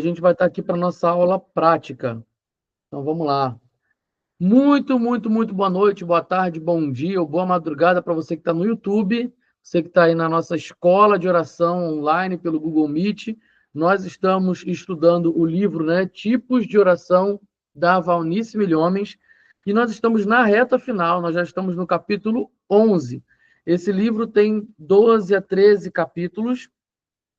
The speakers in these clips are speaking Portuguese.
A gente vai estar aqui para a nossa aula prática. Então, vamos lá. Muito boa noite, boa tarde, bom dia ou boa madrugada para você que está no YouTube, você que está aí na nossa escola de oração online pelo Google Meet. Nós estamos estudando o livro, né, Tipos de Oração, da Valnice Milhomens, e nós estamos na reta final, nós já estamos no capítulo 11. Esse livro tem 12 a 13 capítulos.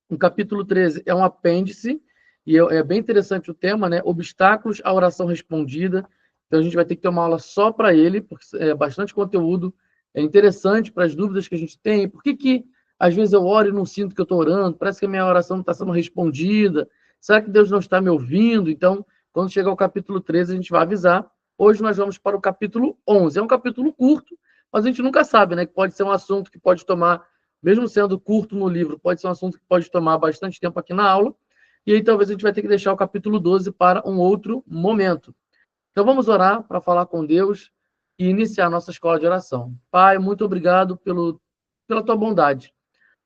O capítulo 13 é um apêndice, e é bem interessante o tema, né? Obstáculos à oração respondida. Então, a gente vai ter que ter uma aula só para ele, porque é bastante conteúdo, é interessante para as dúvidas que a gente tem. Por que às vezes eu oro e não sinto que eu estou orando? Parece que a minha oração não está sendo respondida. Será que Deus não está me ouvindo? Então, quando chegar ao capítulo 13, a gente vai avisar. Hoje nós vamos para o capítulo 11. É um capítulo curto, mas a gente nunca sabe, né? Que pode ser um assunto que pode tomar, mesmo sendo curto no livro, pode ser um assunto que pode tomar bastante tempo aqui na aula, e aí talvez a gente vai ter que deixar o capítulo 12 para um outro momento. Então vamos orar para falar com Deus e iniciar a nossa escola de oração. Pai, muito obrigado pela tua bondade.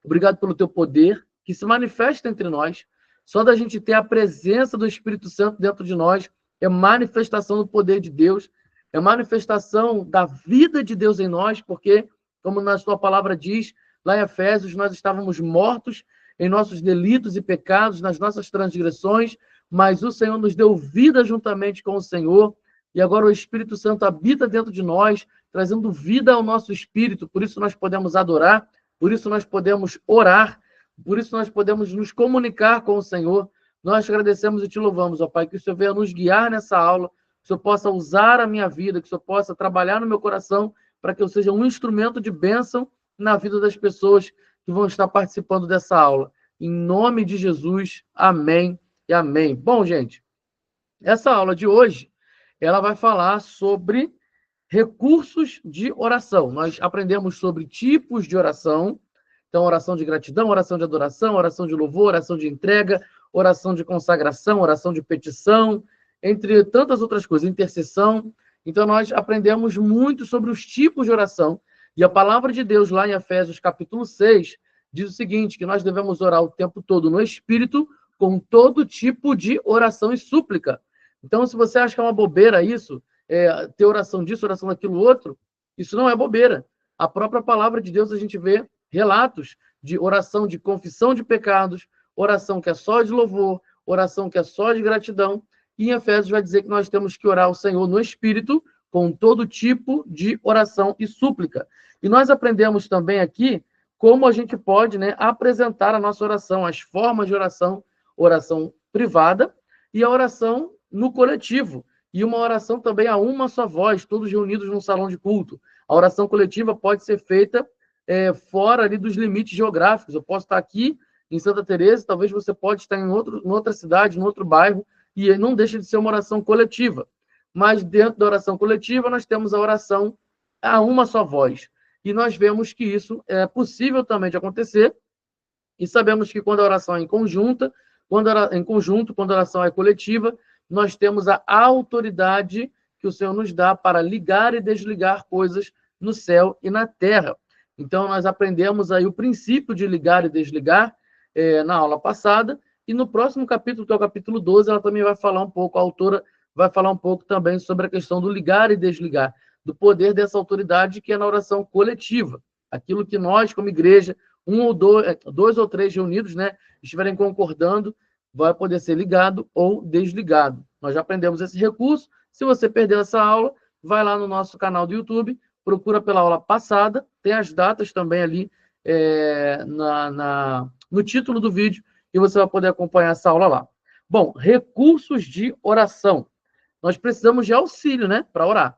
Obrigado pelo teu poder que se manifesta entre nós. Só da gente ter a presença do Espírito Santo dentro de nós é manifestação do poder de Deus, é manifestação da vida de Deus em nós, porque, como na sua palavra diz, lá em Efésios, nós estávamos mortos em nossos delitos e pecados, nas nossas transgressões, mas o Senhor nos deu vida juntamente com o Senhor, e agora o Espírito Santo habita dentro de nós, trazendo vida ao nosso espírito, por isso nós podemos adorar, por isso nós podemos orar, por isso nós podemos nos comunicar com o Senhor. Nós te agradecemos e te louvamos, ó Pai, que o Senhor venha nos guiar nessa aula, que o Senhor possa usar a minha vida, que o Senhor possa trabalhar no meu coração, para que eu seja um instrumento de bênção na vida das pessoas que vão estar participando dessa aula. Em nome de Jesus, amém e amém. Bom, gente, essa aula de hoje, ela vai falar sobre recursos de oração. Nós aprendemos sobre tipos de oração. Então, oração de gratidão, oração de adoração, oração de louvor, oração de entrega, oração de consagração, oração de petição, entre tantas outras coisas, intercessão. Então, nós aprendemos muito sobre os tipos de oração. E a palavra de Deus, lá em Efésios capítulo 6, diz o seguinte, que nós devemos orar o tempo todo no Espírito, com todo tipo de oração e súplica. Então, se você acha que é uma bobeira isso, ter oração disso, oração daquilo outro, isso não é bobeira. A própria palavra de Deus, a gente vê relatos de oração de confissão de pecados, oração que é só de louvor, oração que é só de gratidão, e em Efésios vai dizer que nós temos que orar ao Senhor no Espírito, com todo tipo de oração e súplica. E nós aprendemos também aqui como a gente pode, né, apresentar a nossa oração, as formas de oração, oração privada e a oração no coletivo, e uma oração também a uma só voz, todos reunidos num salão de culto. A oração coletiva pode ser feita fora ali dos limites geográficos. Eu posso estar aqui em Santa Teresa, talvez você pode estar em outra cidade, em outro bairro, e não deixa de ser uma oração coletiva. Mas dentro da oração coletiva, nós temos a oração a uma só voz. E nós vemos que isso é possível também de acontecer, e sabemos que quando a oração é em conjunto, quando a oração é coletiva, nós temos a autoridade que o Senhor nos dá para ligar e desligar coisas no céu e na terra. Então, nós aprendemos aí o princípio de ligar e desligar na aula passada, e no próximo capítulo, que é o capítulo 12, ela também vai falar um pouco, a autora vai falar um pouco também sobre a questão do ligar e desligar, do poder dessa autoridade que é na oração coletiva. Aquilo que nós, como igreja, dois ou três reunidos, né, estiverem concordando, vai poder ser ligado ou desligado. Nós já aprendemos esse recurso. Se você perdeu essa aula, vai lá no nosso canal do YouTube, procura pela aula passada, tem as datas também ali no título do vídeo, e você vai poder acompanhar essa aula lá. Bom, recursos de oração. Nós precisamos de auxílio, né, para orar.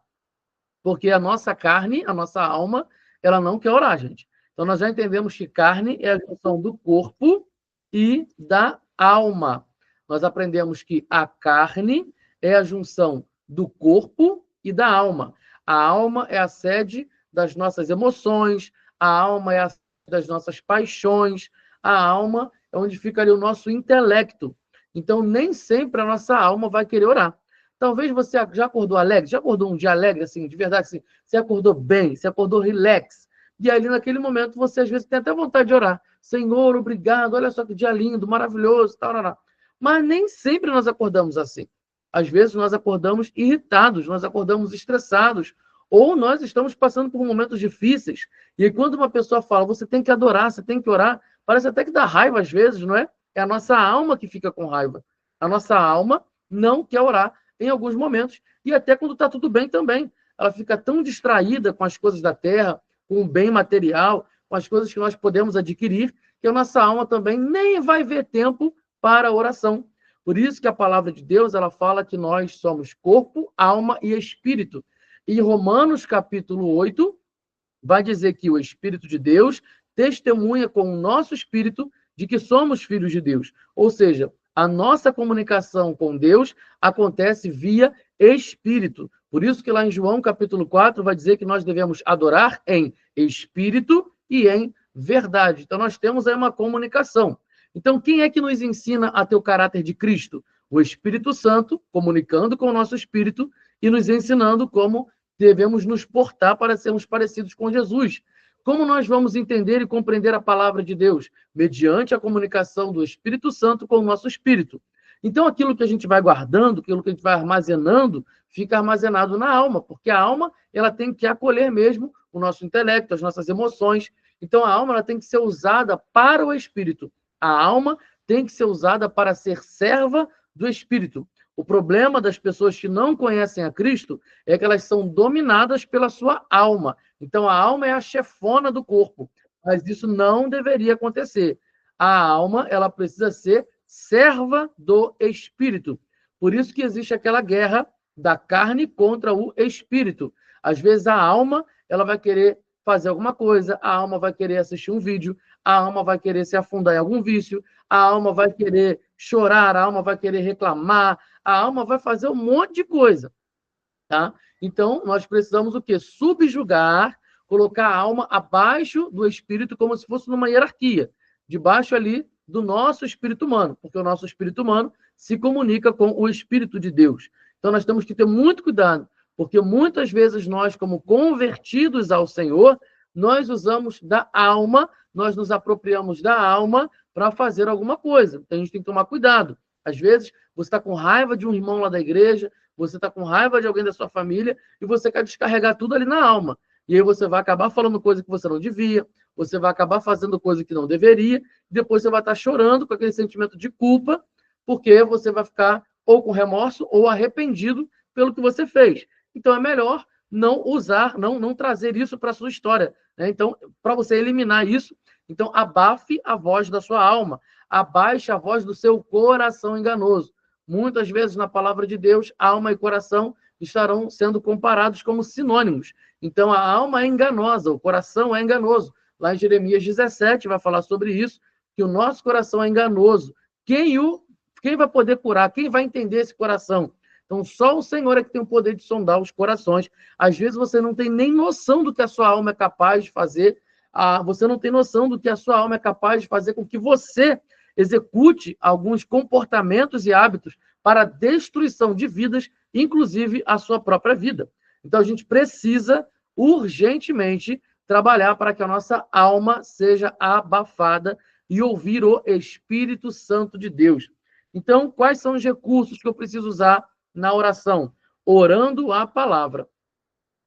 Porque a nossa carne, a nossa alma, ela não quer orar, gente. Então, nós já entendemos que carne é a junção do corpo e da alma. Nós aprendemos que a carne é a junção do corpo e da alma. A alma é a sede das nossas emoções, a alma é a sede das nossas paixões, a alma é onde fica ali o nosso intelecto. Então, nem sempre a nossa alma vai querer orar. Talvez você já acordou alegre, já acordou um dia alegre, assim, de verdade, assim, você acordou bem, você acordou relax, e ali naquele momento você às vezes tem até vontade de orar. Senhor, obrigado, olha só que dia lindo, maravilhoso, tal, tal, tal. Mas nem sempre nós acordamos assim. Às vezes nós acordamos irritados, nós acordamos estressados, ou nós estamos passando por momentos difíceis. E aí, quando uma pessoa fala, você tem que adorar, você tem que orar, parece até que dá raiva às vezes, não é? É a nossa alma que fica com raiva. A nossa alma não quer orar em alguns momentos. E até quando está tudo bem também. Ela fica tão distraída com as coisas da terra, com o bem material, com as coisas que nós podemos adquirir, que a nossa alma também nem vai ver tempo para a oração. Por isso que a palavra de Deus, ela fala que nós somos corpo, alma e espírito. E Romanos capítulo 8 vai dizer que o Espírito de Deus testemunha com o nosso espírito de que somos filhos de Deus. Ou seja, a nossa comunicação com Deus acontece via espírito. Por isso que lá em João capítulo 4 vai dizer que nós devemos adorar em espírito e em verdade. Então nós temos aí uma comunicação. Então quem é que nos ensina a ter o caráter de Cristo? O Espírito Santo, comunicando com o nosso espírito e nos ensinando como devemos nos portar para sermos parecidos com Jesus. Como nós vamos entender e compreender a palavra de Deus? Mediante a comunicação do Espírito Santo com o nosso espírito. Então, aquilo que a gente vai guardando, aquilo que a gente vai armazenando, fica armazenado na alma, porque a alma ela tem que acolher mesmo o nosso intelecto, as nossas emoções. Então, a alma ela tem que ser usada para o espírito. A alma tem que ser usada para ser serva do espírito. O problema das pessoas que não conhecem a Cristo é que elas são dominadas pela sua alma. Então, a alma é a chefona do corpo. Mas isso não deveria acontecer. A alma, ela precisa ser serva do espírito. Por isso que existe aquela guerra da carne contra o espírito. Às vezes, a alma, ela vai querer fazer alguma coisa, a alma vai querer assistir um vídeo, a alma vai querer se afundar em algum vício, a alma vai querer chorar, a alma vai querer reclamar, a alma vai fazer um monte de coisa, tá? Então, nós precisamos o quê? Subjugar, colocar a alma abaixo do espírito, como se fosse numa hierarquia, debaixo ali do nosso espírito humano, porque o nosso espírito humano se comunica com o Espírito de Deus. Então, nós temos que ter muito cuidado, porque muitas vezes nós, como convertidos ao Senhor, nós usamos da alma, nós nos apropriamos da alma para fazer alguma coisa. Então, a gente tem que tomar cuidado. Às vezes, você está com raiva de um irmão lá da igreja, você está com raiva de alguém da sua família e você quer descarregar tudo ali na alma. E aí você vai acabar falando coisa que você não devia, você vai acabar fazendo coisa que não deveria, e depois você vai estar chorando com aquele sentimento de culpa, porque você vai ficar ou com remorso ou arrependido pelo que você fez. Então é melhor não usar, não trazer isso para a sua história. Né? Então, para você eliminar isso, então abafe a voz da sua alma, abaixe a voz do seu coração enganoso. Muitas vezes na palavra de Deus, alma e coração estarão sendo comparados como sinônimos. Então a alma é enganosa, o coração é enganoso. Lá em Jeremias 17 vai falar sobre isso, que o nosso coração é enganoso. Quem vai poder curar? Quem vai entender esse coração? Então, só o Senhor é que tem o poder de sondar os corações. Às vezes você não tem nem noção do que a sua alma é capaz de fazer. Você não tem noção do que a sua alma é capaz de fazer com que você execute alguns comportamentos e hábitos para a destruição de vidas, inclusive a sua própria vida. Então, a gente precisa urgentemente trabalhar para que a nossa alma seja abafada e ouvir o Espírito Santo de Deus. Então, quais são os recursos que eu preciso usar na oração? Orando a palavra.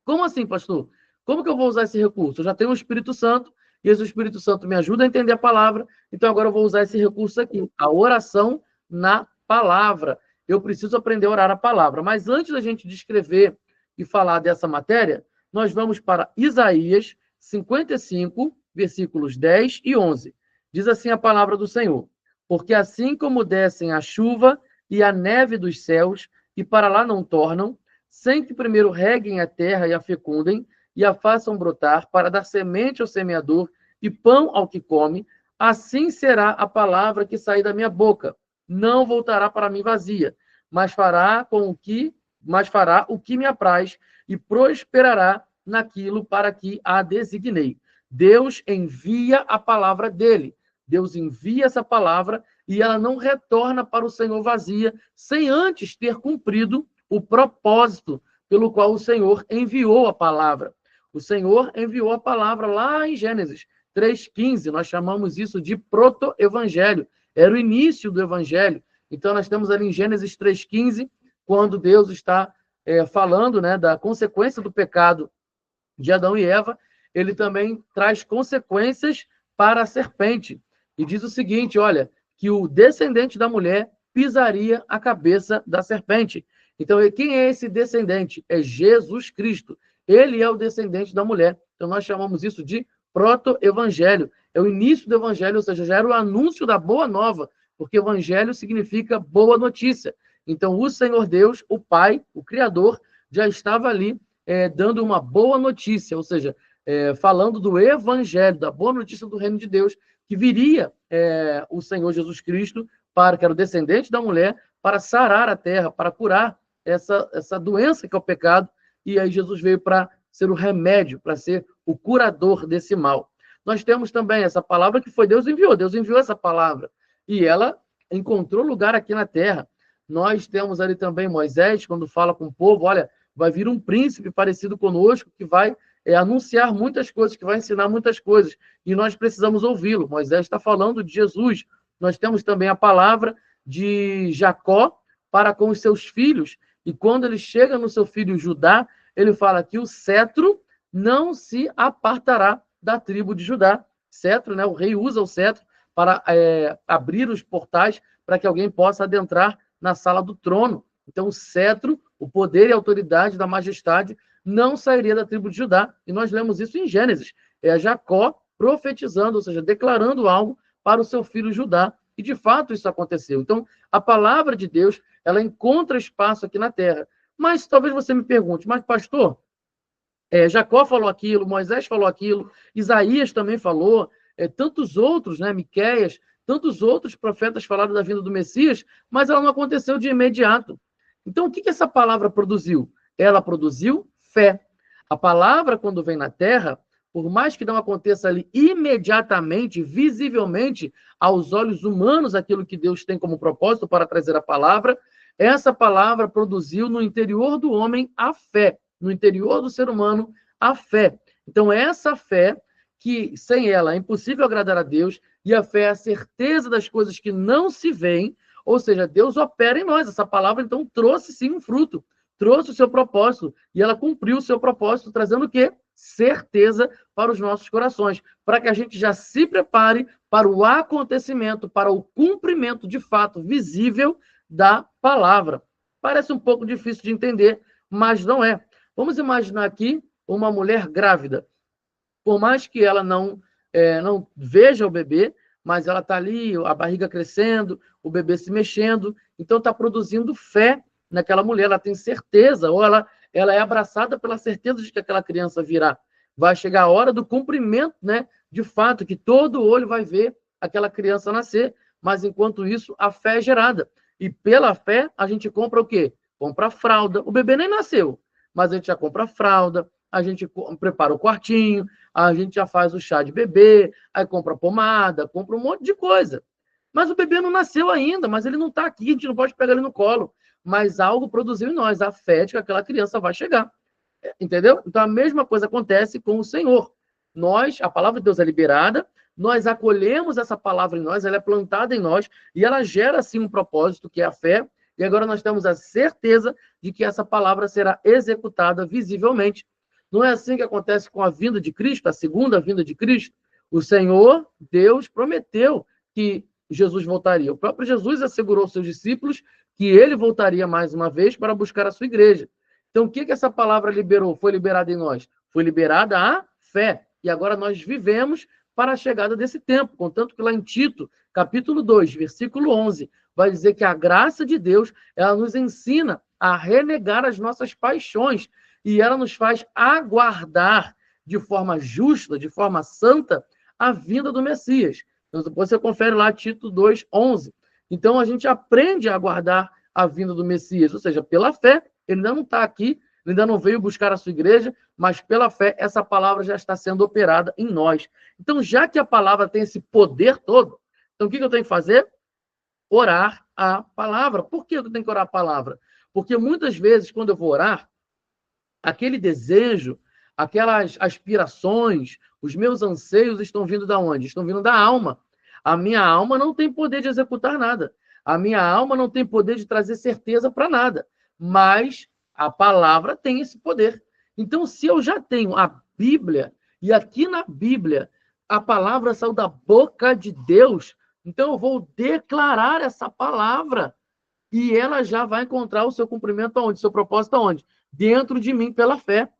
Como assim, pastor? Como que eu vou usar esse recurso? Eu já tenho o Espírito Santo, e esse Espírito Santo me ajuda a entender a palavra, então agora eu vou usar esse recurso aqui, a oração na palavra. Eu preciso aprender a orar a palavra. Mas antes da gente descrever e falar dessa matéria, nós vamos para Isaías 55, versículos 10 e 11. Diz assim a palavra do Senhor: porque assim como descem a chuva e a neve dos céus, e para lá não tornam, sem que primeiro reguem a terra e a fecundem, e a façam brotar, para dar semente ao semeador e pão ao que come, assim será a palavra que sair da minha boca. Não voltará para mim vazia, mas fará o que me apraz e prosperará naquilo para que a designei. Deus envia a palavra dele. Deus envia essa palavra e ela não retorna para o Senhor vazia, sem antes ter cumprido o propósito pelo qual o Senhor enviou a palavra. O Senhor enviou a palavra lá em Gênesis 3,15. Nós chamamos isso de proto-evangelho. Era o início do evangelho. Então, nós temos ali em Gênesis 3,15, quando Deus está falando, né, da consequência do pecado de Adão e Eva, ele também traz consequências para a serpente. E diz o seguinte, olha, que o descendente da mulher pisaria a cabeça da serpente. Então, quem é esse descendente? É Jesus Cristo. Ele é o descendente da mulher. Então, nós chamamos isso de proto-evangelho. É o início do evangelho, ou seja, já era o anúncio da boa nova, porque evangelho significa boa notícia. Então, o Senhor Deus, o Pai, o Criador, já estava ali dando uma boa notícia, ou seja, falando do evangelho, da boa notícia do reino de Deus, que viria o Senhor Jesus Cristo, que era o descendente da mulher, para sarar a terra, para curar essa doença que é o pecado, e aí Jesus veio para ser o remédio, para ser o curador desse mal. Nós temos também essa palavra que foi Deus enviou essa palavra, e ela encontrou lugar aqui na terra. Nós temos ali também Moisés, quando fala com o povo, olha, vai vir um príncipe parecido conosco que vai anunciar muitas coisas, que vai ensinar muitas coisas, e nós precisamos ouvi-lo. Moisés está falando de Jesus. Nós temos também a palavra de Jacó para com os seus filhos, e quando ele chega no seu filho Judá, ele fala que o cetro não se apartará da tribo de Judá. Cetro, né? O rei usa o cetro para abrir os portais para que alguém possa adentrar na sala do trono. Então, o cetro, o poder e a autoridade da majestade não sairia da tribo de Judá. E nós lemos isso em Gênesis. É Jacó profetizando, ou seja, declarando algo para o seu filho Judá. E, de fato, isso aconteceu. Então, a palavra de Deus, ela encontra espaço aqui na terra. Mas talvez você me pergunte, mas, pastor, Jacó falou aquilo, Moisés falou aquilo, Isaías também falou, tantos outros, né, Miqueias, tantos outros profetas falaram da vinda do Messias, mas ela não aconteceu de imediato. Então, o que essa palavra produziu? Ela produziu fé. A palavra, quando vem na terra, por mais que não aconteça ali imediatamente, visivelmente, aos olhos humanos, aquilo que Deus tem como propósito para trazer a palavra, essa palavra produziu no interior do homem a fé, no interior do ser humano a fé. Então, essa fé, que sem ela é impossível agradar a Deus, e a fé é a certeza das coisas que não se veem, ou seja, Deus opera em nós. Essa palavra, então, trouxe sim um fruto, trouxe o seu propósito, e ela cumpriu o seu propósito, trazendo o quê? Certeza para os nossos corações, para que a gente já se prepare para o acontecimento, para o cumprimento de fato visível da palavra. Parece um pouco difícil de entender, mas não é. Vamos imaginar aqui uma mulher grávida. Por mais que ela não veja o bebê, mas ela está ali, a barriga crescendo, o bebê se mexendo, então está produzindo fé naquela mulher, ela tem certeza, ou ela é abraçada pela certeza de que aquela criança virá. Vai chegar a hora do cumprimento, né, de fato, que todo olho vai ver aquela criança nascer, mas enquanto isso, a fé é gerada. E pela fé, a gente compra o quê? Compra a fralda. O bebê nem nasceu, mas a gente já compra a fralda, a gente prepara o quartinho, a gente já faz o chá de bebê, aí compra pomada, compra um monte de coisa. Mas o bebê não nasceu ainda, mas ele não está aqui, a gente não pode pegar ele no colo. Mas algo produziu em nós, a fé de que aquela criança vai chegar. Entendeu? Então, a mesma coisa acontece com o Senhor. Nós, a palavra de Deus é liberada, nós acolhemos essa palavra em nós, ela é plantada em nós, e ela gera, sim, um propósito, que é a fé, e agora nós temos a certeza de que essa palavra será executada visivelmente. Não é assim que acontece com a vinda de Cristo, a segunda vinda de Cristo? O Senhor, Deus, prometeu que Jesus voltaria. O próprio Jesus assegurou aos seus discípulos que ele voltaria mais uma vez para buscar a sua igreja. Então, o que essa palavra liberou? Foi liberada em nós? Foi liberada a fé. E agora nós vivemos para a chegada desse tempo. Contanto que lá em Tito, capítulo 2, versículo 11, vai dizer que a graça de Deus, ela nos ensina a renegar as nossas paixões e ela nos faz aguardar de forma justa, de forma santa, a vinda do Messias. Então, depois você confere lá Tito 2, 11. Então, a gente aprende a aguardar a vinda do Messias, ou seja, pela fé. Ele ainda não está aqui, ele ainda não veio buscar a sua igreja, mas pela fé essa palavra já está sendo operada em nós. Então, já que a palavra tem esse poder todo, então o que eu tenho que fazer? Orar a palavra. Por que eu tenho que orar a palavra? Porque muitas vezes, quando eu vou orar, aquele desejo, aquelas aspirações, os meus anseios estão vindo da onde? Estão vindo da alma. A minha alma não tem poder de executar nada. A minha alma não tem poder de trazer certeza para nada, mas a palavra tem esse poder. Então, se eu já tenho a Bíblia, e aqui na Bíblia a palavra saiu da boca de Deus, então eu vou declarar essa palavra e ela já vai encontrar o seu cumprimento aonde? O seu propósito aonde? Dentro de mim pela fé.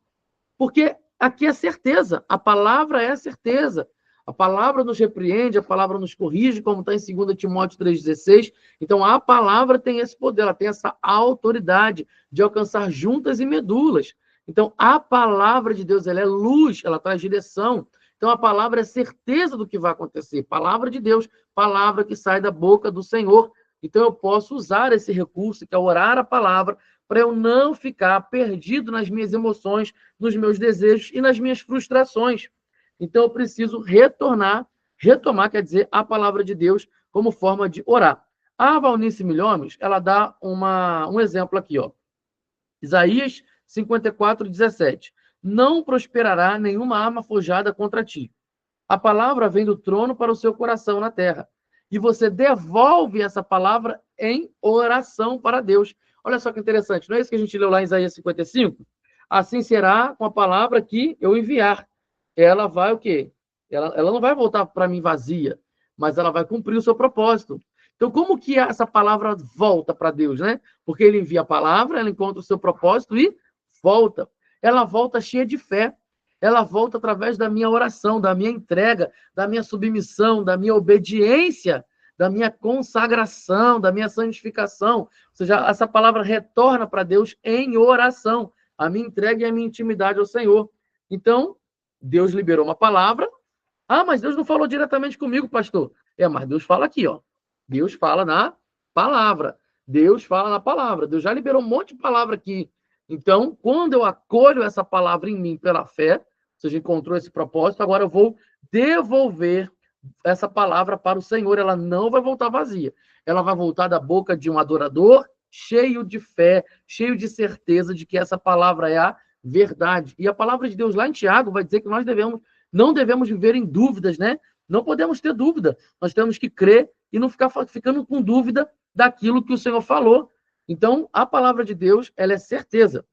Porque aqui é certeza, a palavra é certeza. A palavra nos repreende, a palavra nos corrige, como está em 2 Timóteo 3,16. Então, a palavra tem esse poder, ela tem essa autoridade de alcançar juntas e medulas. Então, a palavra de Deus, ela é luz, ela traz direção. Então, a palavra é certeza do que vai acontecer. Palavra de Deus, palavra que sai da boca do Senhor. Então, eu posso usar esse recurso, que é orar a palavra, para eu não ficar perdido nas minhas emoções, nos meus desejos e nas minhas frustrações. Então, eu preciso retomar, quer dizer, a palavra de Deus como forma de orar. A Valnice Milhomes, ela dá um exemplo aqui, ó. Isaías 54:17. Não prosperará nenhuma arma forjada contra ti. A palavra vem do trono para o seu coração na terra. E você devolve essa palavra em oração para Deus. Olha só que interessante, não é isso que a gente leu lá em Isaías 55? Assim será com a palavra que eu enviar. Ela vai o quê? Ela não vai voltar para mim vazia, mas ela vai cumprir o seu propósito. Então, como que essa palavra volta para Deus, né? Porque ele envia a palavra, ela encontra o seu propósito e volta. Ela volta cheia de fé. Ela volta através da minha oração, da minha entrega, da minha submissão, da minha obediência, da minha consagração, da minha santificação. Ou seja, essa palavra retorna para Deus em oração, a minha entrega e a minha intimidade ao Senhor. Então, Deus liberou uma palavra. Ah, mas Deus não falou diretamente comigo, pastor. Mas Deus fala aqui, ó. Deus fala na palavra. Deus fala na palavra. Deus já liberou um monte de palavra aqui. Então, quando eu acolho essa palavra em mim pela fé, ou seja, encontrou esse propósito, agora eu vou devolver essa palavra para o Senhor. Ela não vai voltar vazia. Ela vai voltar da boca de um adorador cheio de fé, cheio de certeza de que essa palavra é a verdade. E a palavra de Deus lá em Tiago vai dizer que nós não devemos viver em dúvidas, né? Não podemos ter dúvida. Nós temos que crer e não ficar ficando com dúvida daquilo que o Senhor falou. Então, a palavra de Deus, ela é certeza.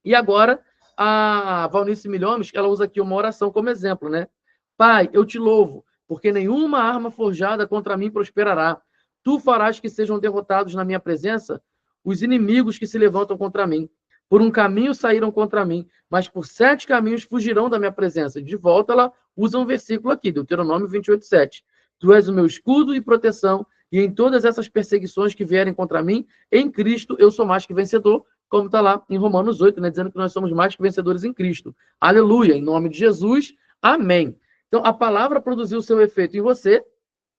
E agora, a Valnice Milhomes, ela usa aqui uma oração como exemplo, né? Pai, eu te louvo, porque nenhuma arma forjada contra mim prosperará. Tu farás que sejam derrotados na minha presença os inimigos que se levantam contra mim. Por um caminho saíram contra mim, mas por 7 caminhos fugirão da minha presença. De volta, ela usa um versículo aqui, Deuteronômio 28:7. Tu és o meu escudo e proteção, e em todas essas perseguições que vierem contra mim, em Cristo eu sou mais que vencedor, como está lá em Romanos 8, né, dizendo que nós somos mais que vencedores em Cristo. Aleluia, em nome de Jesus, amém. Então, a palavra produziu o seu efeito em você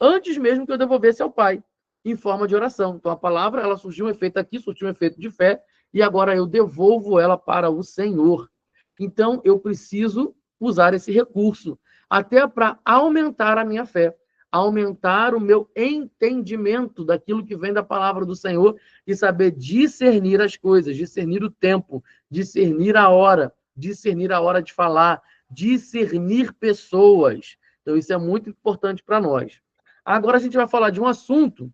antes mesmo que eu devolvesse ao Pai, em forma de oração. Então, a palavra, ela surgiu um efeito aqui, surgiu um efeito de fé, e agora eu devolvo ela para o Senhor. Então, eu preciso usar esse recurso, até para aumentar a minha fé, aumentar o meu entendimento daquilo que vem da palavra do Senhor e saber discernir as coisas, discernir o tempo, discernir a hora de falar, discernir pessoas. Então, isso é muito importante para nós. Agora, a gente vai falar de um assunto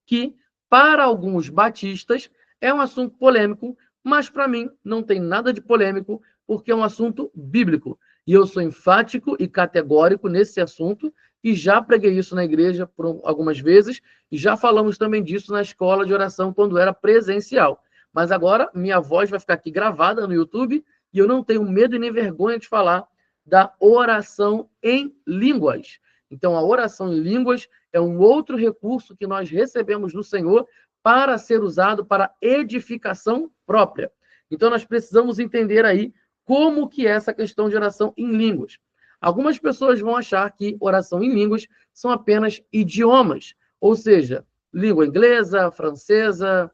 que, para alguns batistas, é um assunto polêmico, mas para mim não tem nada de polêmico, porque é um assunto bíblico. E eu sou enfático e categórico nesse assunto, e já preguei isso na igreja por algumas vezes, e já falamos também disso na escola de oração quando era presencial. Mas agora minha voz vai ficar aqui gravada no YouTube, e eu não tenho medo e nem vergonha de falar da oração em línguas. Então, a oração em línguas é um outro recurso que nós recebemos do Senhor para ser usado para edificação própria. Então, nós precisamos entender aí como que é essa questão de oração em línguas. Algumas pessoas vão achar que oração em línguas são apenas idiomas, ou seja, língua inglesa, francesa,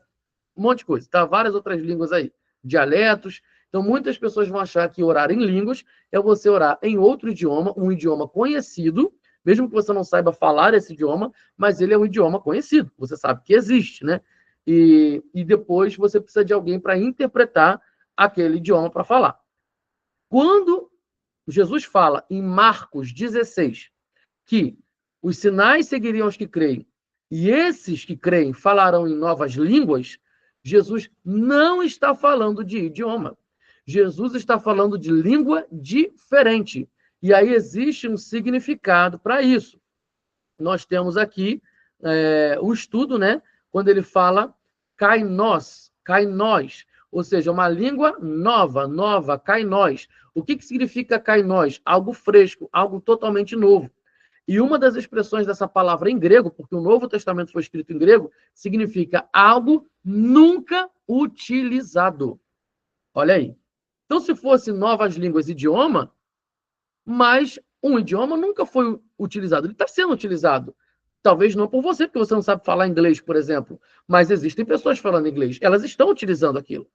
um monte de coisa, tá? Várias outras línguas aí, dialetos. Então, muitas pessoas vão achar que orar em línguas é você orar em outro idioma, um idioma conhecido, mesmo que você não saiba falar esse idioma, mas ele é um idioma conhecido, você sabe que existe, né? E depois você precisa de alguém para interpretar aquele idioma para falar. Quando Jesus fala em Marcos 16 que os sinais seguiriam os que creem, E esses que creem falarão em novas línguas, Jesus não está falando de idioma. Jesus está falando de língua diferente. E aí existe um significado para isso. Nós temos aqui o estudo, né? Quando ele fala kainos, ou seja, uma língua nova, kainos. O que significa kainos? Algo fresco, algo totalmente novo. E uma das expressões dessa palavra em grego, porque o Novo Testamento foi escrito em grego, significa algo nunca utilizado. Olha aí. Então, se fosse novas línguas, idioma, mas um idioma nunca foi utilizado. Ele está sendo utilizado. Talvez não por você, porque você não sabe falar inglês, por exemplo. Mas existem pessoas falando inglês. Elas estão utilizando aquilo.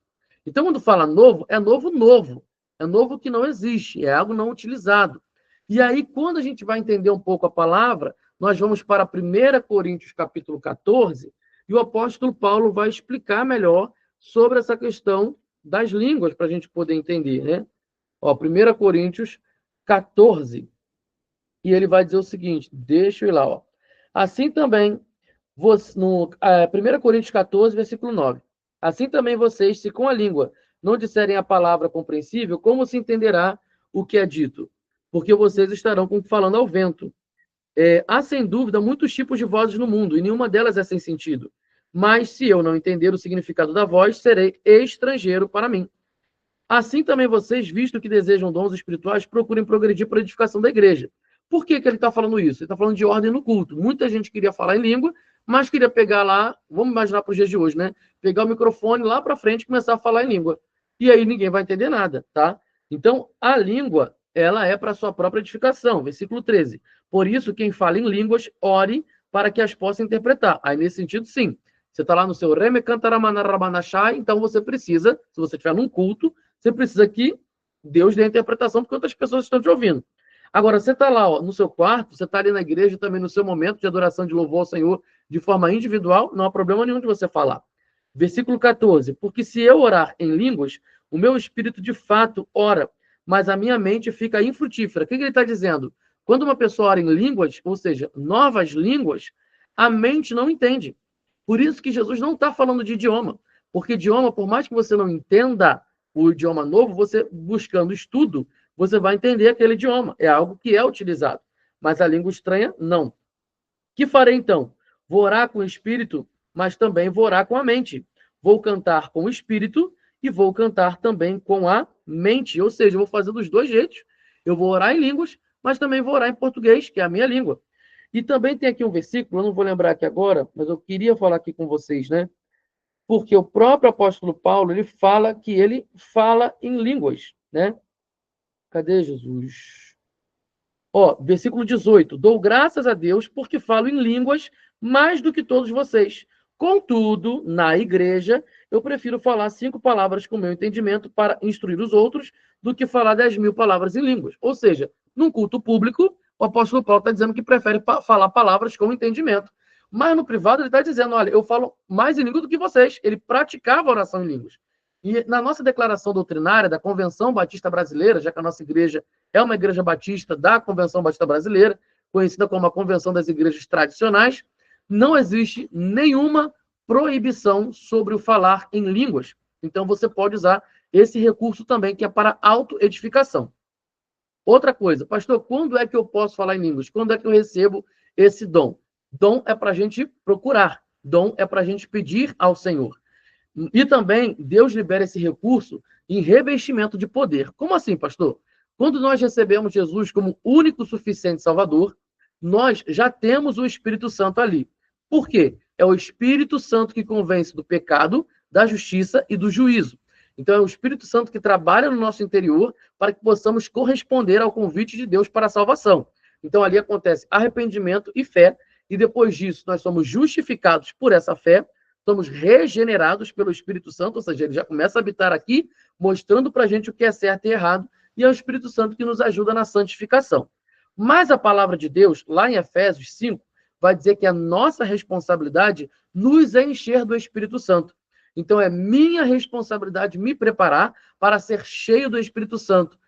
Então, quando fala novo, é novo, novo. É novo que não existe. É algo não utilizado. E aí, quando a gente vai entender um pouco a palavra, nós vamos para 1 Coríntios, capítulo 14, e o apóstolo Paulo vai explicar melhor sobre essa questão das línguas, para a gente poder entender, né? 1 Coríntios 14, e ele vai dizer o seguinte, deixa eu ir lá, ó. Assim também, no 1 Coríntios 14, versículo 9. Assim também vocês, se com a língua não disserem a palavra compreensível, como se entenderá o que é dito? Porque vocês estarão falando ao vento. Há, sem dúvida, muitos tipos de vozes no mundo, e nenhuma delas é sem sentido. Mas, se eu não entender o significado da voz, serei estrangeiro para mim. Assim também vocês, visto que desejam dons espirituais, procurem progredir para a edificação da igreja. Por que ele está falando isso? Ele está falando de ordem no culto. Muita gente queria falar em língua, mas queria pegar lá, vamos imaginar para os dias de hoje, né? Pegar o microfone lá para frente e começar a falar em língua. E aí ninguém vai entender nada, tá? Então, a língua, ela é para a sua própria edificação. Versículo 13. Por isso, quem fala em línguas, ore para que as possa interpretar. Aí, nesse sentido, sim. Você está lá no seu Reme Cantaramana Rabanachai, então você precisa, se você estiver num culto, você precisa que Deus dê a interpretação, porque outras pessoas estão te ouvindo. Agora, você está lá ó, no seu quarto, você está ali na igreja também no seu momento de adoração, de louvor ao Senhor, de forma individual, não há problema nenhum de você falar. Versículo 14. Porque se eu orar em línguas, o meu espírito de fato ora, mas a minha mente fica infrutífera. O que ele está dizendo? Quando uma pessoa ora em línguas, ou seja, novas línguas, a mente não entende. Por isso que Jesus não está falando de idioma. Porque idioma, por mais que você não entenda o idioma novo, você buscando estudo, você vai entender aquele idioma. É algo que é utilizado. Mas a língua estranha, não. Que farei então? Vou orar com o espírito, mas também vou orar com a mente. Vou cantar com o espírito e vou cantar também com a mente. Ou seja, eu vou fazer dos dois jeitos. Eu vou orar em línguas, mas também vou orar em português, que é a minha língua. E também tem aqui um versículo, eu não vou lembrar aqui agora, mas eu queria falar aqui com vocês, né? Porque o próprio apóstolo Paulo, ele fala que ele fala em línguas, né? Cadê Jesus? Versículo 18. Dou graças a Deus porque falo em línguas mais do que todos vocês. Contudo, na igreja, eu prefiro falar 5 palavras com meu entendimento para instruir os outros do que falar 10.000 palavras em línguas. Ou seja, num culto público, o apóstolo Paulo está dizendo que prefere falar palavras com entendimento. Mas no privado ele está dizendo, olha, eu falo mais em língua do que vocês. Ele praticava a oração em línguas. E na nossa declaração doutrinária da Convenção Batista Brasileira, já que a nossa igreja é uma igreja batista da Convenção Batista Brasileira, conhecida como a Convenção das Igrejas Tradicionais, não existe nenhuma proibição sobre o falar em línguas. Então, você pode usar esse recurso também, que é para autoedificação. Outra coisa, pastor, quando é que eu posso falar em línguas? Quando é que eu recebo esse dom? Dom é para a gente procurar, dom é para a gente pedir ao Senhor. E também Deus libera esse recurso em revestimento de poder. Como assim, pastor? Quando nós recebemos Jesus como único suficiente Salvador, nós já temos o Espírito Santo ali. Por quê? É o Espírito Santo que convence do pecado, da justiça e do juízo. Então, é o Espírito Santo que trabalha no nosso interior para que possamos corresponder ao convite de Deus para a salvação. Então, ali acontece arrependimento e fé, e depois disso, nós somos justificados por essa fé, somos regenerados pelo Espírito Santo, ou seja, ele já começa a habitar aqui, mostrando para a gente o que é certo e errado, e é o Espírito Santo que nos ajuda na santificação. Mas a palavra de Deus, lá em Efésios 5, vai dizer que a nossa responsabilidade nos é encher do Espírito Santo. Então, é minha responsabilidade me preparar para ser cheio do Espírito Santo,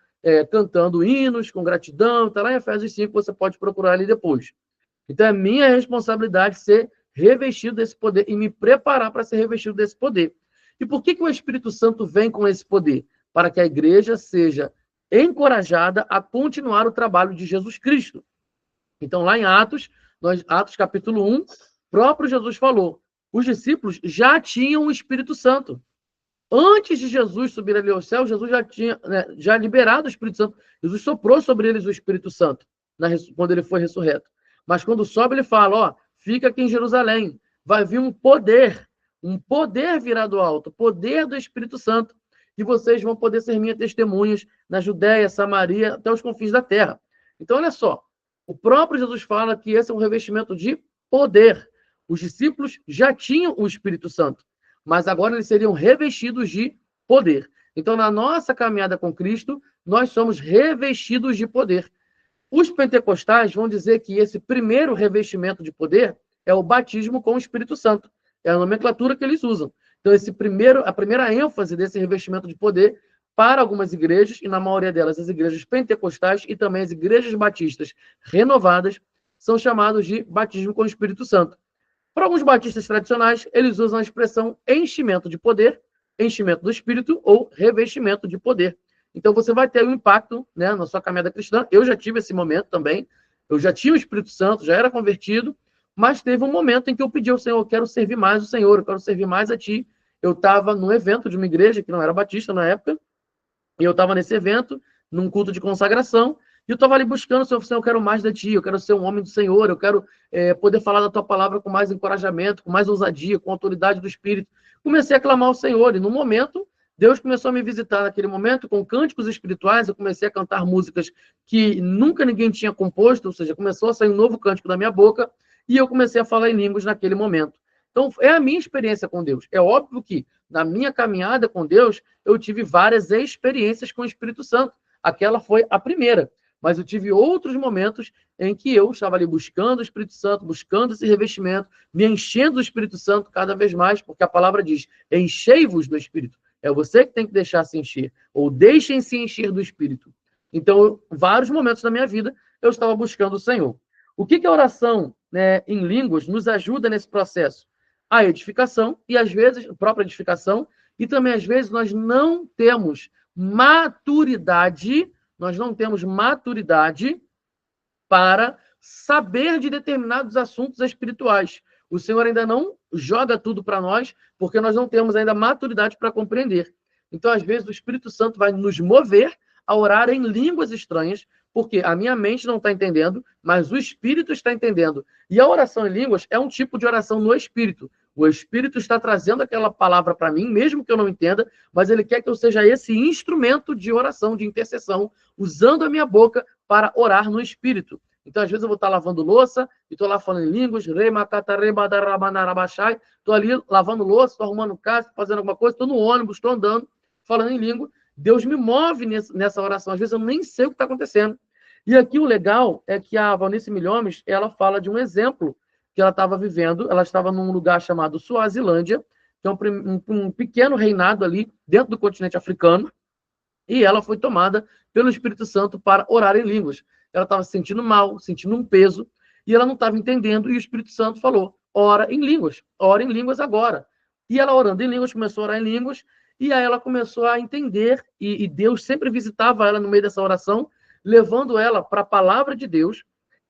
cantando hinos com gratidão. Está lá em Efésios 5, você pode procurar ali depois. Então, é minha responsabilidade ser revestido desse poder e me preparar para ser revestido desse poder. E por que o Espírito Santo vem com esse poder? Para que a igreja seja encorajada a continuar o trabalho de Jesus Cristo. Então, lá em Atos, Atos capítulo 1, próprio Jesus falou, os discípulos já tinham o Espírito Santo. Antes de Jesus subir ali ao céu, Jesus já tinha já liberado o Espírito Santo. Jesus soprou sobre eles o Espírito Santo, quando ele foi ressurreto. Mas quando sobe, ele fala, ó, fica aqui em Jerusalém, vai vir um poder virá do alto, poder do Espírito Santo, e vocês vão poder ser minhas testemunhas na Judéia, Samaria, até os confins da terra. Então, olha só, o próprio Jesus fala que esse é um revestimento de poder. Os discípulos já tinham o Espírito Santo, mas agora eles seriam revestidos de poder. Então, na nossa caminhada com Cristo, nós somos revestidos de poder. Os pentecostais vão dizer que esse primeiro revestimento de poder é o batismo com o Espírito Santo. É a nomenclatura que eles usam. Então, a primeira ênfase desse revestimento de poder para algumas igrejas, e na maioria delas as igrejas pentecostais e também as igrejas batistas renovadas, são chamados de batismo com o Espírito Santo. Para alguns batistas tradicionais, eles usam a expressão enchimento de poder, enchimento do Espírito ou revestimento de poder. Então, você vai ter um impacto, né, na sua caminhada cristã. Eu já tive esse momento também. Eu já tinha o Espírito Santo, já era convertido, mas teve um momento em que eu pedi ao Senhor, eu quero servir mais o Senhor, eu quero servir mais a Ti. Eu estava num evento de uma igreja, que não era batista na época, e eu estava nesse evento, num culto de consagração, e eu estava ali buscando, Senhor, eu quero mais de Ti, eu quero ser um homem do Senhor, eu quero poder falar da Tua palavra com mais encorajamento, com mais ousadia, com autoridade do Espírito. Comecei a clamar ao Senhor, e no momento, Deus começou a me visitar naquele momento, com cânticos espirituais, eu comecei a cantar músicas que nunca ninguém tinha composto, ou seja, começou a sair um novo cântico da minha boca, e eu comecei a falar em línguas naquele momento. Então, é a minha experiência com Deus. É óbvio que, na minha caminhada com Deus, eu tive várias experiências com o Espírito Santo. Aquela foi a primeira. Mas eu tive outros momentos em que eu estava ali buscando o Espírito Santo, buscando esse revestimento, me enchendo do Espírito Santo cada vez mais, porque a palavra diz, enchei-vos do Espírito. É você que tem que deixar se encher, ou deixem-se encher do Espírito. Então, vários momentos da minha vida, eu estava buscando o Senhor. O que a oração, né, em línguas nos ajuda nesse processo? A edificação, e às vezes, a própria edificação, e também às vezes nós não temos maturidade para saber de determinados assuntos espirituais. O Senhor ainda não joga tudo para nós, porque nós não temos ainda maturidade para compreender. Então, às vezes, o Espírito Santo vai nos mover a orar em línguas estranhas, porque a minha mente não está entendendo, mas o Espírito está entendendo. E a oração em línguas é um tipo de oração no Espírito. O Espírito está trazendo aquela palavra para mim, mesmo que eu não entenda, mas ele quer que eu seja esse instrumento de oração, de intercessão, usando a minha boca para orar no Espírito. Então, às vezes, eu vou estar lavando louça e estou lá falando em línguas, estou ali lavando louça, estou arrumando casa, fazendo alguma coisa, estou no ônibus, estou andando, falando em língua. Deus me move nessa oração. Às vezes, eu nem sei o que está acontecendo. E aqui o legal é que a Valnice Milhomes, ela fala de um exemplo que ela estava vivendo. Ela estava num lugar chamado Suazilândia, que é um pequeno reinado ali dentro do continente africano, e ela foi tomada pelo Espírito Santo para orar em línguas. Ela estava se sentindo mal, sentindo um peso, e ela não estava entendendo, e o Espírito Santo falou, ora em línguas agora. E ela orando em línguas, começou a orar em línguas, e aí ela começou a entender, e Deus sempre visitava ela no meio dessa oração, levando ela para a palavra de Deus,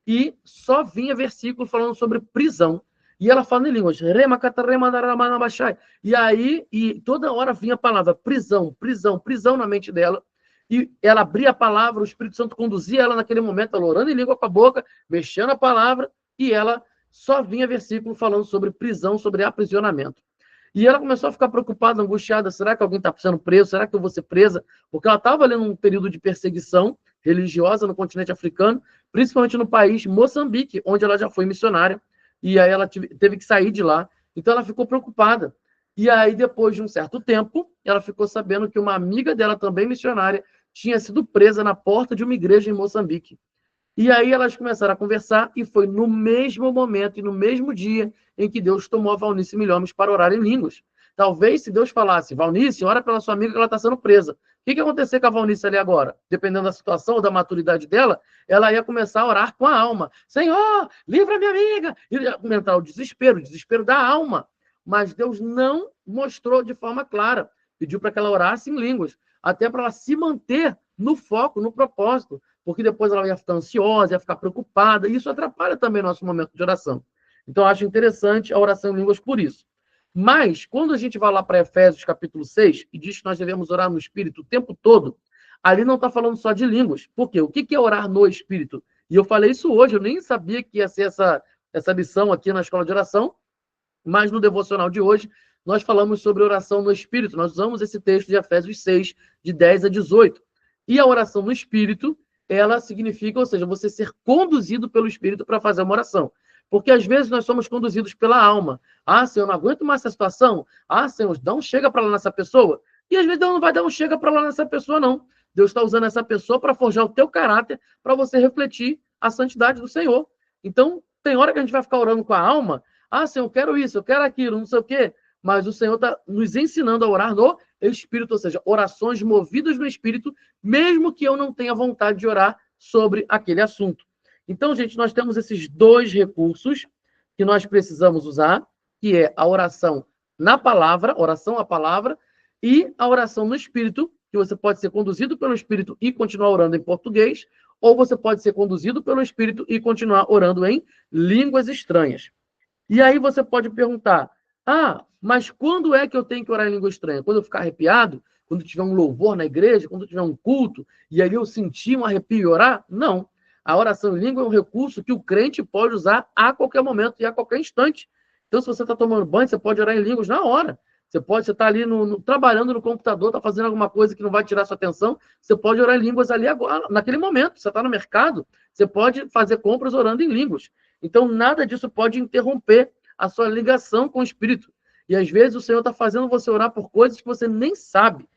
e só vinha versículo falando sobre prisão. E ela fala em línguas, e aí, toda hora vinha a palavra prisão, prisão, prisão na mente dela, e ela abria a palavra, o Espírito Santo conduzia ela naquele momento, ela orando em língua com a boca, mexendo a palavra, e ela só vinha versículo falando sobre prisão, sobre aprisionamento. E ela começou a ficar preocupada, angustiada, será que alguém está sendo preso? Será que eu vou ser presa? Porque ela estava ali num período de perseguição religiosa no continente africano, principalmente no país Moçambique, onde ela já foi missionária, e aí ela teve que sair de lá. Então ela ficou preocupada. E aí, depois de um certo tempo, ela ficou sabendo que uma amiga dela, também missionária, tinha sido presa na porta de uma igreja em Moçambique. E aí elas começaram a conversar, e foi no mesmo momento e no mesmo dia em que Deus tomou a Valnice Milhomes para orar em línguas. Talvez se Deus falasse, Valnice, ora pela sua amiga que ela está sendo presa. O que ia acontecer com a Valnice ali agora? Dependendo da situação ou da maturidade dela, ela ia começar a orar com a alma. Senhor, livra minha amiga! E ia aumentar o desespero da alma. Mas Deus não mostrou de forma clara. Pediu para que ela orasse em línguas, até para ela se manter no foco, no propósito, porque depois ela ia ficar ansiosa, ia ficar preocupada, e isso atrapalha também o nosso momento de oração. Então, eu acho interessante a oração em línguas por isso. Mas, quando a gente vai lá para Efésios capítulo 6, e diz que nós devemos orar no Espírito o tempo todo, ali não está falando só de línguas. Por quê? O que é orar no Espírito? E eu falei isso hoje, eu nem sabia que ia ser essa lição aqui na escola de oração, mas no devocional de hoje, nós falamos sobre oração no Espírito. Nós usamos esse texto de Efésios 6, de 10 a 18. E a oração no Espírito, ela significa, ou seja, você ser conduzido pelo Espírito para fazer uma oração. Porque às vezes nós somos conduzidos pela alma. Ah, Senhor, não aguento mais essa situação. Ah, Senhor, dá um chega para lá nessa pessoa. E às vezes Deus não vai dar um chega para lá nessa pessoa, não. Deus está usando essa pessoa para forjar o teu caráter, para você refletir a santidade do Senhor. Então, tem hora que a gente vai ficar orando com a alma. Ah, Senhor, eu quero isso, eu quero aquilo, não sei o quê. Mas o Senhor está nos ensinando a orar no Espírito, ou seja, orações movidas no Espírito, mesmo que eu não tenha vontade de orar sobre aquele assunto. Então, gente, nós temos esses dois recursos que nós precisamos usar, que é a oração na palavra, oração à palavra, e a oração no Espírito, que você pode ser conduzido pelo Espírito e continuar orando em português, ou você pode ser conduzido pelo Espírito e continuar orando em línguas estranhas. E aí você pode perguntar, mas quando é que eu tenho que orar em língua estranha? Quando eu ficar arrepiado? Quando tiver um louvor na igreja? Quando tiver um culto? E aí eu sentir um arrepio e orar? Não. A oração em língua é um recurso que o crente pode usar a qualquer momento e a qualquer instante. Então, se você está tomando banho, você pode orar em línguas na hora. Você está ali trabalhando no computador, está fazendo alguma coisa que não vai tirar sua atenção, você pode orar em línguas ali agora, naquele momento. Você está no mercado, você pode fazer compras orando em línguas. Então, nada disso pode interromper a sua ligação com o Espírito. E, às vezes, o Senhor está fazendo você orar por coisas que você nem sabe.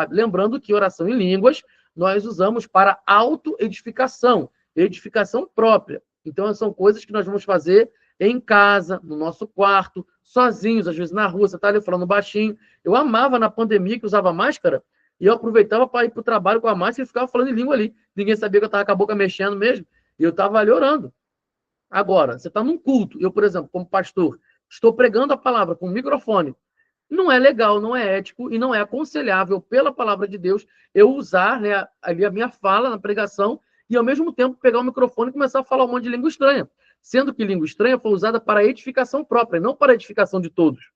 Lembrando que oração em línguas nós usamos para autoedificação, edificação própria. Então, são coisas que nós vamos fazer em casa, no nosso quarto, sozinhos, às vezes na rua, você está ali falando baixinho. Eu amava na pandemia que usava máscara, e eu aproveitava para ir para o trabalho com a máscara e ficava falando em língua ali. Ninguém sabia que eu estava com a boca mexendo mesmo, e eu estava ali orando. Agora, você está num culto, eu, por exemplo, como pastor, estou pregando a palavra com um microfone. Não é legal, não é ético e não é aconselhável, pela palavra de Deus, eu usar, né, ali a minha fala na pregação e, ao mesmo tempo, pegar o microfone e começar a falar um monte de língua estranha. Sendo que língua estranha foi usada para edificação própria, não para edificação de todos.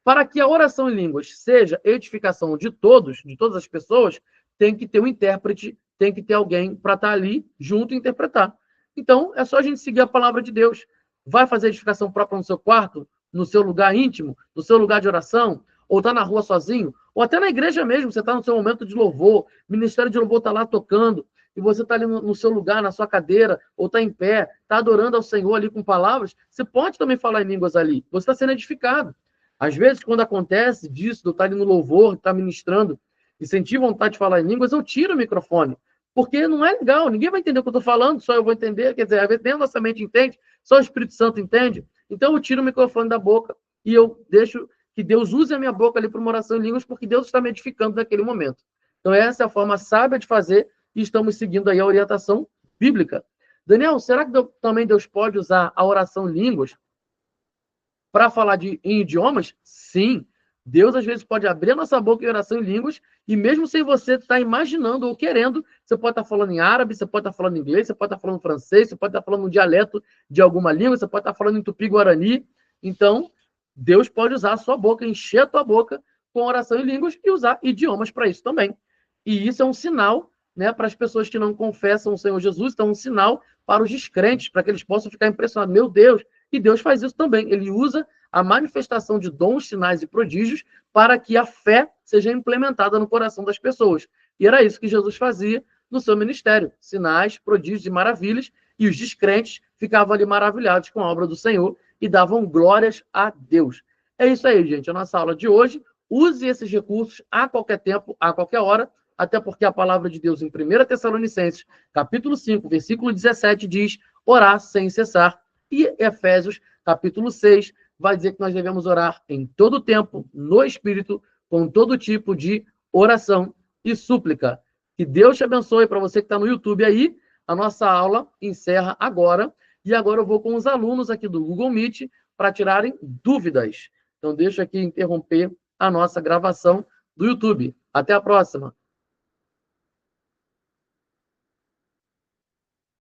Para que a oração em línguas seja edificação de todos, de todas as pessoas, tem que ter um intérprete, tem que ter alguém para estar ali junto e interpretar. Então, é só a gente seguir a palavra de Deus. Vai fazer edificação própria no seu quarto, no seu lugar íntimo, no seu lugar de oração, ou está na rua sozinho, ou até na igreja mesmo, você está no seu momento de louvor, o ministério de louvor está lá tocando, e você está ali no seu lugar, na sua cadeira, ou está em pé, está adorando ao Senhor ali com palavras, você pode também falar em línguas ali, você está sendo edificado. Às vezes, quando acontece disso, de eu estar ali no louvor, estar ministrando, e sentir vontade de falar em línguas, eu tiro o microfone, porque não é legal, ninguém vai entender o que eu estou falando, só eu vou entender, quer dizer, às vezes nem a nossa mente entende, só o Espírito Santo entende, então eu tiro o microfone da boca e eu deixo que Deus use a minha boca ali para uma oração em línguas, porque Deus está me edificando naquele momento. Então essa é a forma sábia de fazer e estamos seguindo aí a orientação bíblica. Daniel, será que também Deus pode usar a oração em línguas para falar em idiomas? Sim. Deus, às vezes, pode abrir a nossa boca em oração em línguas e mesmo sem você estar imaginando ou querendo, você pode estar falando em árabe, você pode estar falando em inglês, você pode estar falando francês, você pode estar falando um dialeto de alguma língua, você pode estar falando em tupi-guarani. Então, Deus pode usar a sua boca, encher a tua boca com oração em línguas e usar idiomas para isso também. E isso é um sinal, né, para as pessoas que não confessam o Senhor Jesus, então é um sinal para os descrentes, para que eles possam ficar impressionados. Meu Deus! E Deus faz isso também. Ele usa a manifestação de dons, sinais e prodígios para que a fé seja implementada no coração das pessoas. E era isso que Jesus fazia no seu ministério. Sinais, prodígios e maravilhas. E os descrentes ficavam ali maravilhados com a obra do Senhor e davam glórias a Deus. É isso aí, gente. A nossa aula de hoje. Use esses recursos a qualquer tempo, a qualquer hora, até porque a palavra de Deus em 1 Tessalonicenses, capítulo 5, versículo 17, diz: orar sem cessar. E Efésios, capítulo 6, vai dizer que nós devemos orar em todo tempo, no Espírito, com todo tipo de oração e súplica. Que Deus te abençoe. Para você que está no YouTube aí, a nossa aula encerra agora. E agora eu vou com os alunos aqui do Google Meet para tirarem dúvidas. Então, deixa aqui interromper a nossa gravação do YouTube. Até a próxima.